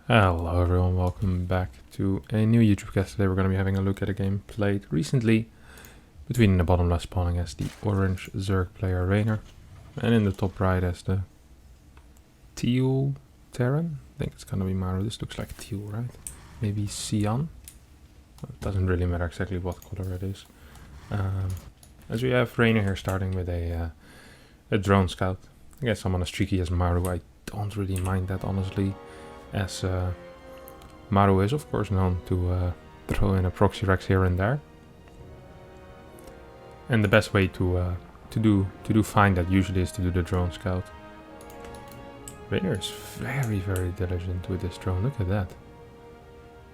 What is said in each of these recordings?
Hello everyone, welcome back to a new YouTube cast. Today we're going to be having a look at a game played recently between the bottom left spawning as the orange Zerg player Reynor and in the top right as the teal Terran. I think it's going to be Maru. This looks like teal, right? Maybe cyan. It doesn't really matter exactly what color it is. As we have Reynor here starting with a drone scout. I guess I'm on as streaky as Maru. I don't really mind that honestly, as Maru is of course known to throw in a proxy rex here and there. And the best way to find that usually is to do the drone scout. Reynor is very diligent with this drone. Look at that.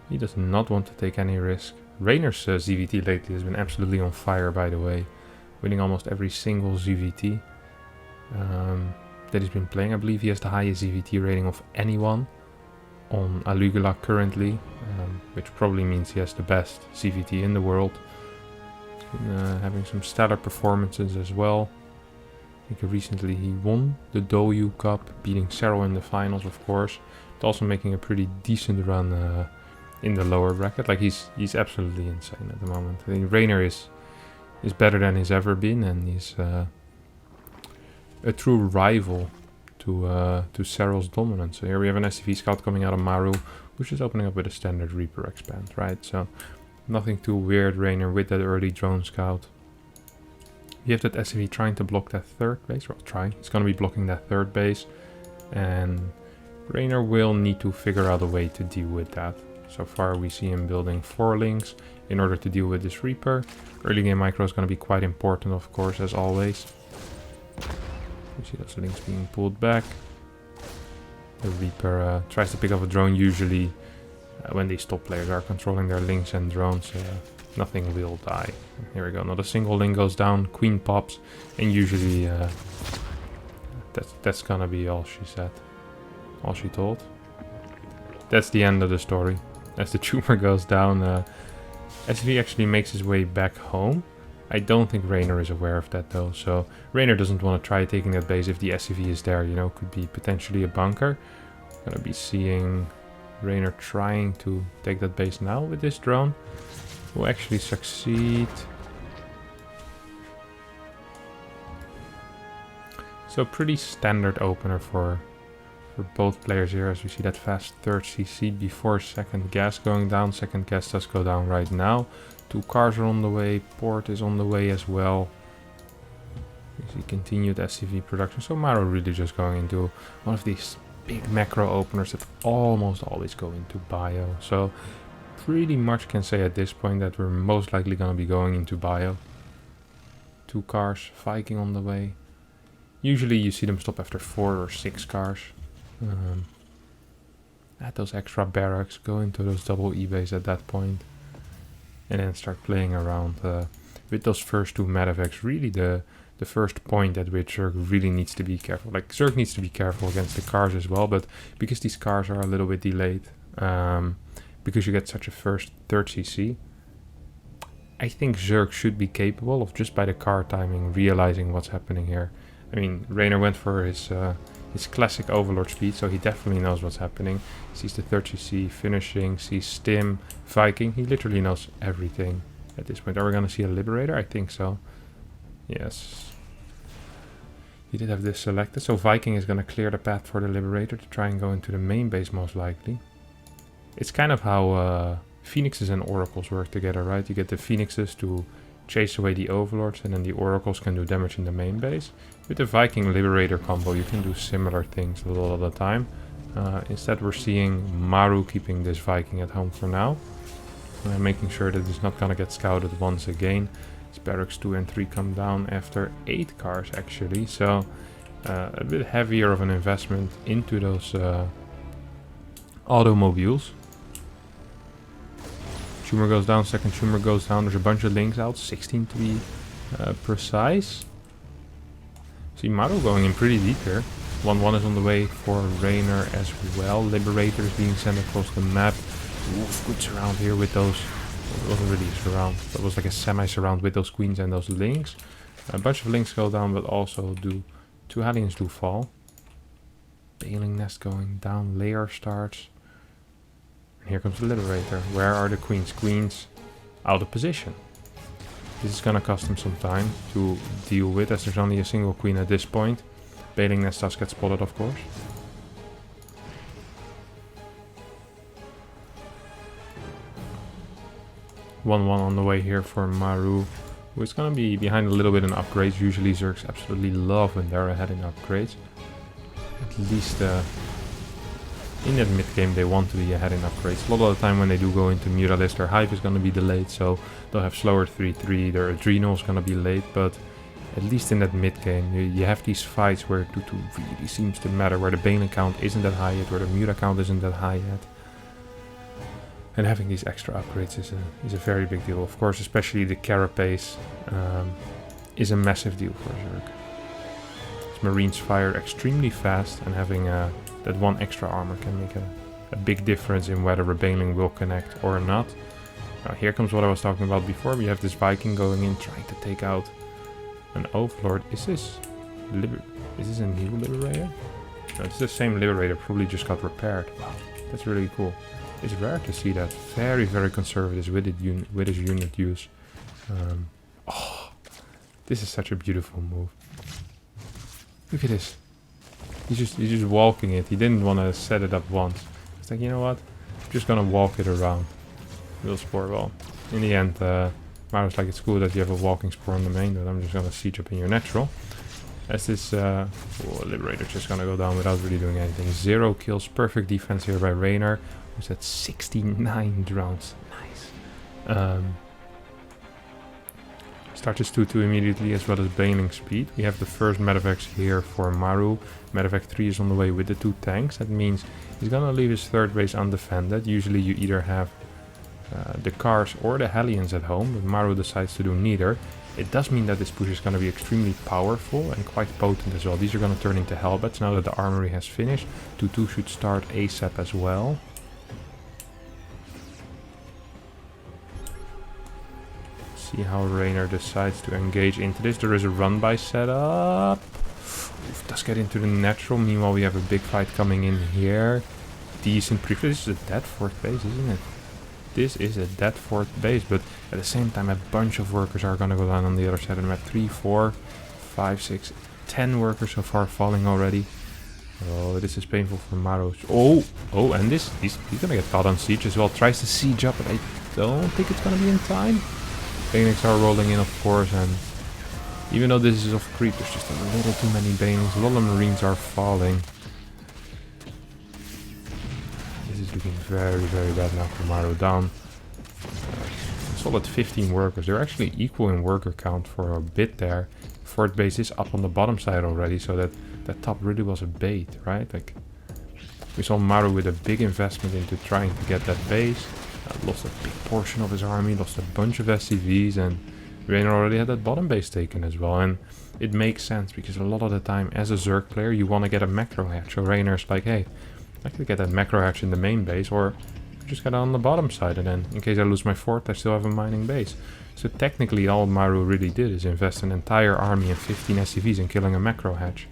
He does not want to take any risk. Reynor's ZVT lately has been absolutely on fire, by the way, winning almost every single ZVT that he's been playing. I believe he has the highest ZVT rating of anyone on Alugula currently, which probably means he has the best CVT in the world. Having some stellar performances as well. I think recently he won the Doyu Cup, beating Cyril in the finals of course, but also making a pretty decent run in the lower bracket. Like he's absolutely insane at the moment. I think Reynor is better than he's ever been, and he's a true rival to Cyril's dominance. So here we have an SCV scout coming out of Maru, which is opening up with a standard Reaper expand, right? So nothing too weird. Reynor with that early drone scout. You have that SCV trying to block that third base, well trying, he's going to be blocking that third base, and Reynor will need to figure out a way to deal with that. So far we see him building 4 links in order to deal with this Reaper. Early game micro is going to be quite important of course, as always. You see those links being pulled back. The Reaper tries to pick up a drone usually when these top players are controlling their links and drones. Nothing will die. Here we go, not a single link goes down, queen pops, and usually that's gonna be all she said. All she told. That's the end of the story. As the tumor goes down, SV actually makes his way back home. I don't think Reynor is aware of that though, so Reynor doesn't want to try taking that base if the SCV is there, you know, could be potentially a bunker. Gonna be seeing Reynor trying to take that base now with this drone. Will actually succeed. So pretty standard opener for both players here, as we see that fast third CC before second gas going down. Second gas does go down right now. 2 cars are on the way, port is on the way as well. You see continued SCV production. So Maru really just going into one of these big macro openers that almost always go into bio. So pretty much can say at this point that we're most likely going to be going into bio. 2 cars, Viking on the way. Usually you see them stop after 4 or 6 cars. Add those extra barracks, go into those double E-bays at that point. And then start playing around with those first 2 medevacs. Really the first point at which Zerg really needs to be careful. Like Zerg needs to be careful against the cars as well, but because these cars are a little bit delayed, because you get such a first third CC, I think Zerg should be capable of just by the car timing realizing what's happening here. I mean, Reynor went for his classic overlord speed, so he definitely knows what's happening. Sees the third CC finishing, sees Stim, Viking. He literally knows everything at this point. Are we going to see a Liberator? I think so. Yes. He did have this selected, so Viking is going to clear the path for the Liberator to try and go into the main base most likely. It's kind of how Phoenixes and Oracles work together, right? You get the Phoenixes to chase away the Overlords, and then the Oracles can do damage in the main base. With the Viking Liberator combo you can do similar things a lot of the time. Instead we're seeing Maru keeping this Viking at home for now. Making sure that he's not gonna get scouted once again. His barracks 2 and 3 come down after 8 cars actually, so a bit heavier of an investment into those automobiles. Tumor goes down, second tumor goes down. There's a bunch of links out, 16 to be precise. See Maru going in pretty deep here. 1-1 is on the way for Reynor as well. Liberators being sent across the map. Oof, good surround here with those. It wasn't really a surround, but it was like a semi-surround with those queens and those links. A bunch of links go down, but also 2 Hellions do fall. Baling nest going down, layer starts. Here comes the Liberator. Where are the queens? Queens out of position. This is gonna cost him some time to deal with, as there's only a single queen at this point. Bailing nest does get spotted, of course. One on the way here for Maru, who is gonna be behind a little bit in upgrades. Usually Zergs absolutely love when they're ahead in upgrades. At least in that mid game they want to be ahead in upgrades. A lot of the time when they do go into Muralist, their Hive is gonna be delayed, so they'll have slower 3-3, their Adrenal is gonna be late, but at least in that mid game you have these fights where 2-2 really seems to matter, where the Bane count isn't that high yet, where the Mura count isn't that high yet. And having these extra upgrades is a very big deal. Of course, especially the Carapace is a massive deal for Zerg. His Marines fire extremely fast, and having that one extra armor can make a big difference in whether a Baneling will connect or not. Now here comes what I was talking about before. We have this Viking going in, trying to take out an Overlord. Is this a new Liberator? No, it's the same Liberator, probably just got repaired. Wow, that's really cool. It's rare to see that. Very, very conservative with his unit use. Oh, this is such a beautiful move. Look at this. He's just walking it. He didn't want to set it up once. It's like, you know what? I'm just gonna walk it around. Will spore well. In the end, Maru's like, it's cool that you have a walking spore on the main, but I'm just gonna siege up in your natural. As this Liberator just gonna go down without really doing anything. 0 kills, perfect defense here by Reynor, who's at 69 drones. Nice. Start his 2-2 immediately, as well as Baneling speed. We have the first Medevacs here for Maru. Medevac 3 is on the way with the 2 tanks. That means he's gonna leave his third base undefended. Usually you either have the cars or the Hellions at home, but Maru decides to do neither. It does mean that this push is going to be extremely powerful and quite potent as well. These are going to turn into Hellbats now that the armory has finished. 2-2 should start ASAP as well. See how Reynor decides to engage into this. There is a run-by setup. Does get into the natural. Meanwhile, we have a big fight coming in here. Decent pre. This is a dead fourth base, isn't it? This is a dead fourth base, but at the same time a bunch of workers are gonna go down on the other side of the map. 3, 4, 5, 6, 10 workers so far falling already. Oh, this is painful for Maru. Oh, and he's gonna get caught on siege as well. Tries to siege up, but I don't think it's gonna be in time. Banelings are rolling in, of course, and even though this is off creep, there's just a little too many Banelings. A lot of Marines are falling. Looking very, very bad now for Maru. Down solid 15 workers. They're actually equal in worker count for a bit there. Fourth base is up on the bottom side already, so that top really was a bait, right? Like, we saw Maru with a big investment into trying to get that base. Lost a big portion of his army, lost a bunch of SCVs, and Reynor already had that bottom base taken as well. And it makes sense, because a lot of the time as a Zerg player you want to get a macro hatch. So Reynor's like, hey, I could get that macro hatch in the main base, or just get it on the bottom side, and then in case I lose my fort I still have a mining base. So technically all Maru really did is invest an entire army and 15 SCVs in killing a macro hatch,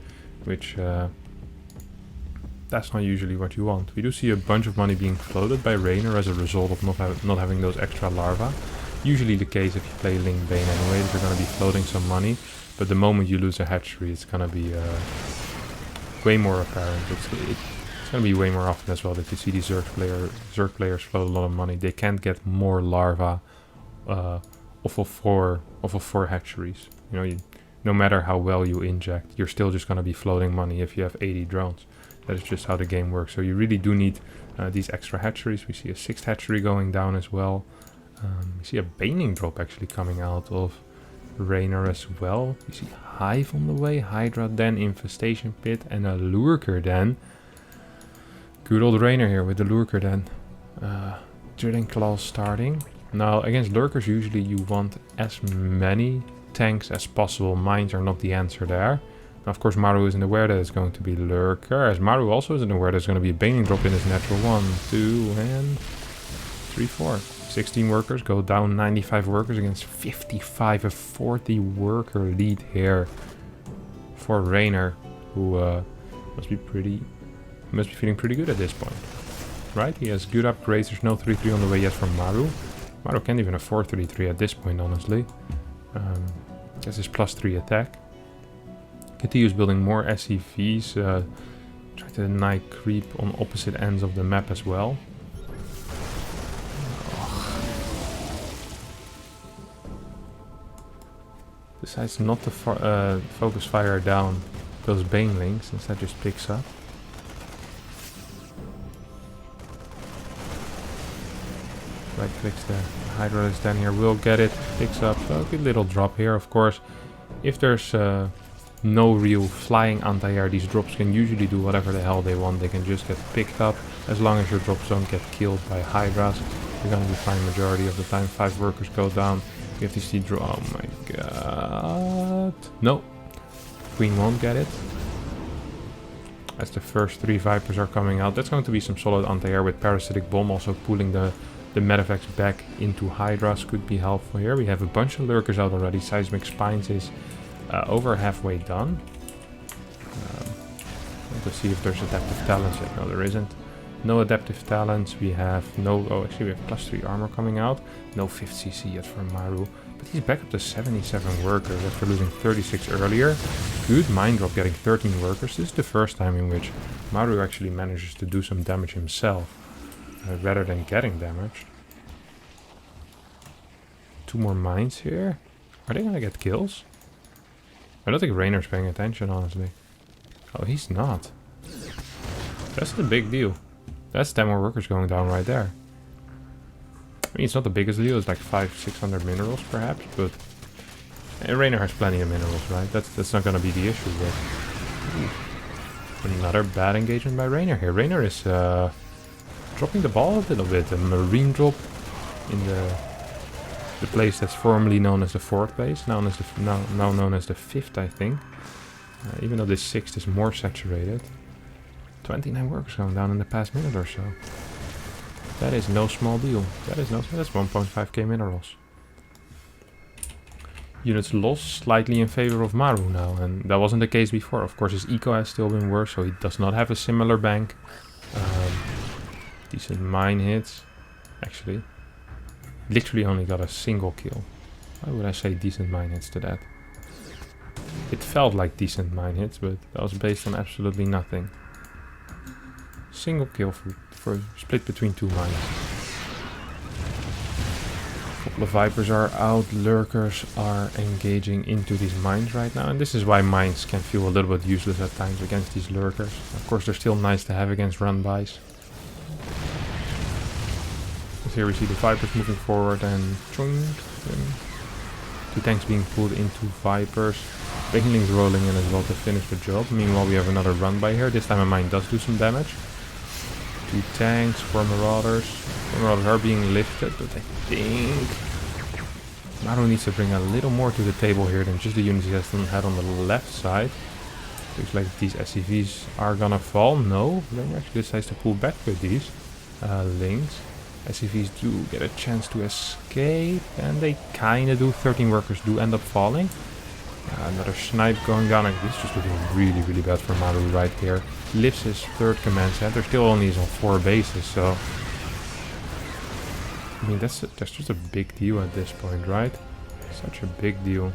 which that's not usually what you want. We do see a bunch of money being floated by Reynor as a result of not having those extra larvae. Usually the case if you play Ling Bane anyway, you're going to be floating some money, but the moment you lose a hatchery it's going to be way more apparent. It's going to be way more often as well that you see these Zerg players float a lot of money. They can't get more larvae off of four hatcheries. You know, no matter how well you inject, you're still just going to be floating money if you have 80 drones. That is just how the game works. So you really do need these extra hatcheries. We see a 6th hatchery going down as well. We see a Baning drop actually coming out of Reynor as well. We see Hive on the way, Hydra Den, Infestation Pit, and a Lurker Den. Good old Reynor here with the Lurker Den. Drilling Claws starting. Now against Lurkers usually you want as many tanks as possible. Mines are not the answer there. Now of course Maru isn't aware that it's going to be Lurker, as Maru also isn't aware there's going to be a Baning drop in his natural. 1, 2, and 3, 4. 16 workers go down, 95 workers against 55, a 40 worker lead here for Reynor, who must be feeling pretty good at this point. right? He has good upgrades. There's no 3-3 on the way yet from Maru. Maru can't even afford 3-3 at this point, honestly. Guess his +3 attack. Continues building more SCVs. Try to deny creep on opposite ends of the map as well. Decides not to focus fire down those banelings, instead just picks up. Right clicks the Hydra is down here, will get it, picks up. So good little drop here, of course. If there's no real flying anti-air, these drops can usually do whatever the hell they want. They can just get picked up. As long as your drops don't get killed by Hydras, you're gonna be fine majority of the time. 5 workers go down. You have to see draw. Oh my god. No. Queen won't get it. As the first 3 Vipers are coming out. That's going to be some solid anti-air with Parasitic Bomb. Also pulling the Medivacs back into Hydras could be helpful here. We have a bunch of Lurkers out already. Seismic Spines is over halfway done. Let's see if there's adaptive talents yet. No, there isn't. No adaptive talents. We have no... Oh, actually we have +3 armor coming out. No 5th CC yet for Maru. But he's back up to 77 workers after losing 36 earlier. Good mind drop getting 13 workers. This is the first time in which Maru actually manages to do some damage himself. Rather than getting damaged. 2 more mines here. Are they gonna get kills? I don't think Reynor's paying attention, honestly. Oh, he's not. That's the big deal. That's 10 more workers going down right there. I mean, it's not the biggest deal. It's like 500-600 minerals, perhaps, but Reynor has plenty of minerals, right? That's not gonna be the issue. But another bad engagement by Reynor here. Reynor is dropping the ball a little bit. A marine drop in the place that's formerly known as the 4th base, now known as the 5th, I think. Even though this 6th is more saturated. 29 workers going down in the past minute or so. That is no small deal. That's 1.5k minerals. Units lost slightly in favor of Maru now, and that wasn't the case before. Of course, his eco has still been worse, so he does not have a similar bank. Decent mine hits. Actually, literally only got a single kill. Why would I say decent mine hits to that? It felt like decent mine hits, but that was based on absolutely nothing. Single kill for split between 2 mines. A couple of Vipers are out, Lurkers are engaging into these mines right now, and this is why mines can feel a little bit useless at times against these Lurkers. Of course, they're still nice to have against run-bys. Here we see the Vipers moving forward and 2 tanks being pulled into Vipers. Banelings rolling in as well to finish the job. Meanwhile, we have another run-by here. This time a mine does do some damage. 2 tanks, 4 Marauders. 4 Marauders are being lifted, but I think Maru needs to bring a little more to the table here than just the units he has had on the left side. Looks like these SCVs are gonna fall. No, then actually decides to pull back with these links. SCVs do get a chance to escape, and they kind of do. 13 workers do end up falling. Another snipe going down, and this is just looking really, really bad for Maru right here. Lifts his 3rd command center, still only is on 4 bases, so... I mean, that's just a big deal at this point, right? Such a big deal.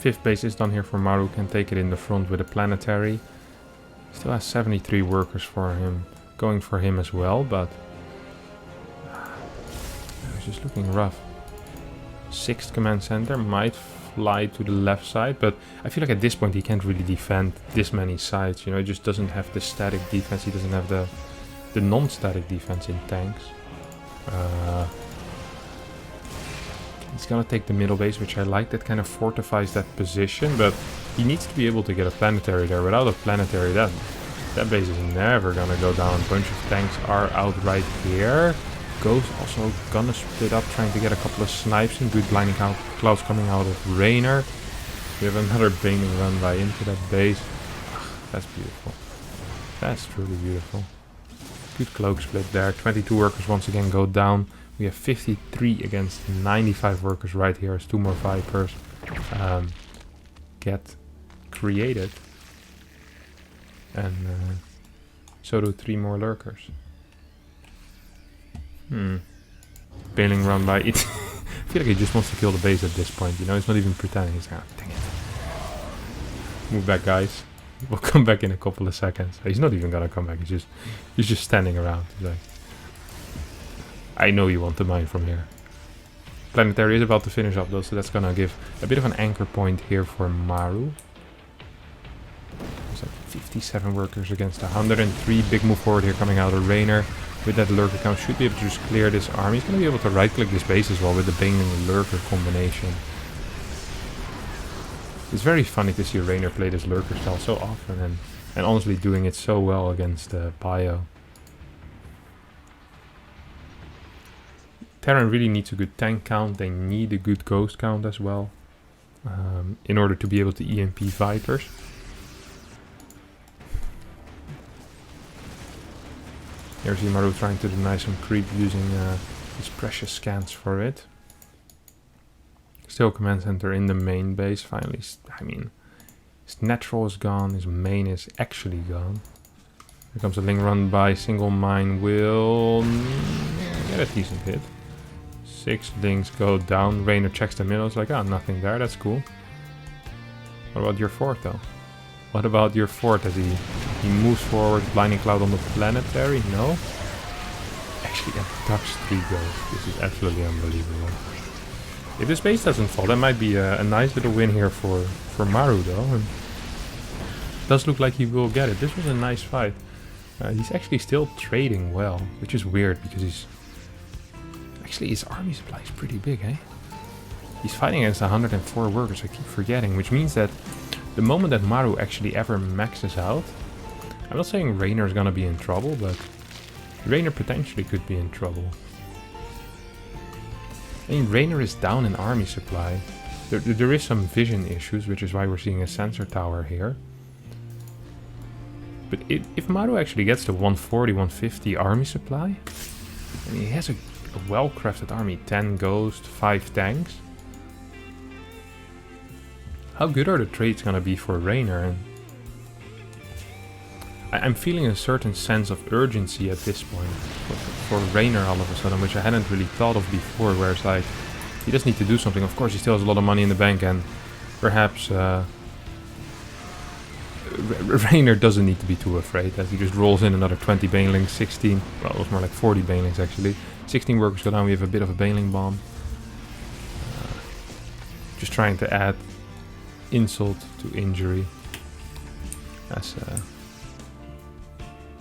5th base is done here for Maru, can take it in the front with a planetary. Still has 73 workers for him. Going for him as well, but it's just looking rough. 6th command center might fly to the left side, but I feel like at this point he can't really defend this many sides. You know, he just doesn't have the static defense. He doesn't have the non-static defense in tanks. He's gonna take the middle base, which I like. That kind of fortifies that position, but he needs to be able to get a planetary there. Without a planetary, that base is never gonna go down. A bunch of tanks are out right here. Ghost also gonna split up, trying to get a couple of snipes in. Good blinding clouds coming out of Reynor. We have another Baning run by into that base. That's beautiful. That's truly beautiful. Good cloak split there. 22 workers once again go down. We have 53 against 95 workers right here as 2 more Vipers get created. And So do 3 more lurkers. Bailing run by it. I feel like he just wants to kill the base at this point, you know, he's not even pretending. He's like, oh, dang it. Move back, guys. We'll come back in a couple of seconds. He's not even gonna come back, he's just standing around. He's like, I know you want the mine from here. Planetary is about to finish up though, so that's gonna give a bit of an anchor point here for Maru. There's like 57 workers against 103. Big move forward here coming out of Reynor. With that lurker count, should be able to just clear this army. He's going to be able to right click this base as well with the Bane and the lurker combination. It's very funny to see Reynor play this lurker style so often and honestly doing it so well against Bio. Terran really needs a good tank count. They need a good ghost count as well in order to be able to EMP fighters. Here's Maru trying to deny some creep using his precious scans for it. Still command center in the main base. Finally, I mean, his natural is gone. His main is actually gone. Here comes a Ling run by. Single mine will get a decent hit. 6 Lings go down. Reynor checks the middle. It's like, oh, nothing there. That's cool. What about your fort though? What about your fort as he moves forward, blinding cloud on the planetary? No. Actually abducts 3 ghosts. This is absolutely unbelievable. If this base doesn't fall, that might be a nice little win here for Maru though. And does look like he will get it. This was a nice fight. He's actually still trading well, which is weird because he's... Actually his army supply is pretty big, eh? He's fighting against 104 workers, I keep forgetting, which means that the moment that Maru actually ever maxes out, I'm not saying Reynor is gonna be in trouble, but Reynor potentially could be in trouble. I mean, Reynor is down in army supply. There is some vision issues, which is why we're seeing a sensor tower here. But if Maru actually gets to 140, 150 army supply, and he has a well-crafted army, 10 ghosts, 5 tanks. How good are the trades gonna be for Reynor? And I'm feeling a certain sense of urgency at this point for Reynor all of a sudden, which I hadn't really thought of before, where it's like, he does need to do something. Of course, he still has a lot of money in the bank, and perhaps Reynor doesn't need to be too afraid, as he just rolls in another 20 banelings, 16, well, it was more like 40 banelings actually. 16 workers go down, we have a bit of a baneling bomb. Just trying to add insult to injury as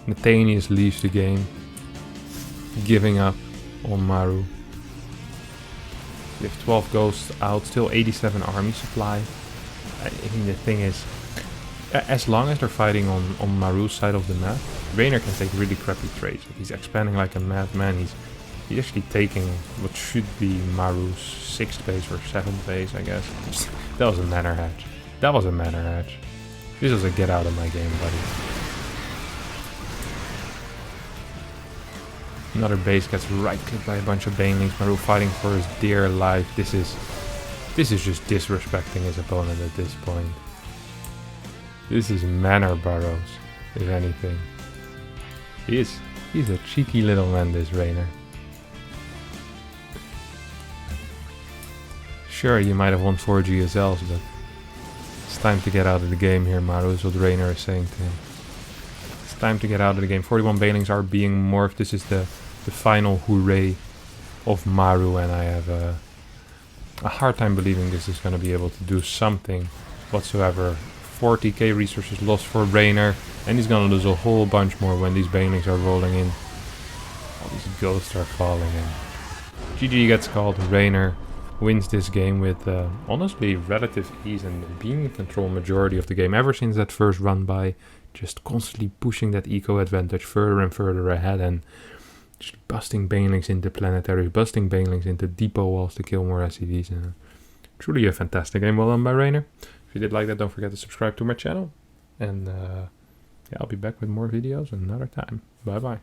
Nathanius leaves the game, giving up on Maru. We have 12 ghosts out, still 87 army supply. I mean, the thing is, as long as they're fighting on Maru's side of the map, Reynor can take really crappy trades. He's expanding like a madman. He's actually taking what should be Maru's 6th base or 7th base, I guess. That was a manor hatch. That was a manor hatch. This was a get out of my game, buddy. Another base gets right-clicked by a bunch of banelings. Maru fighting for his dear life. This is just disrespecting his opponent at this point. This is manor burrows, if anything. He's a cheeky little man, this Reynor. Sure, you might have won 4 GSLs, but it's time to get out of the game here, Maru, is what Reynor is saying to him. It's time to get out of the game. 41 banelings are being morphed. This is the final hooray of Maru, and I have a hard time believing this is going to be able to do something whatsoever. 40k resources lost for Reynor, and he's going to lose a whole bunch more when these banelings are rolling in. All these ghosts are falling in. GG gets called. Reynor wins this game with honestly relative ease and being in control majority of the game ever since that first run by, just constantly pushing that eco advantage further and further ahead and just busting banelings into planetary, busting banelings into depot walls to kill more SCVs. Truly a fantastic game, well done by Reynor. If you did like that, don't forget to subscribe to my channel, and yeah, I'll be back with more videos another time. Bye bye.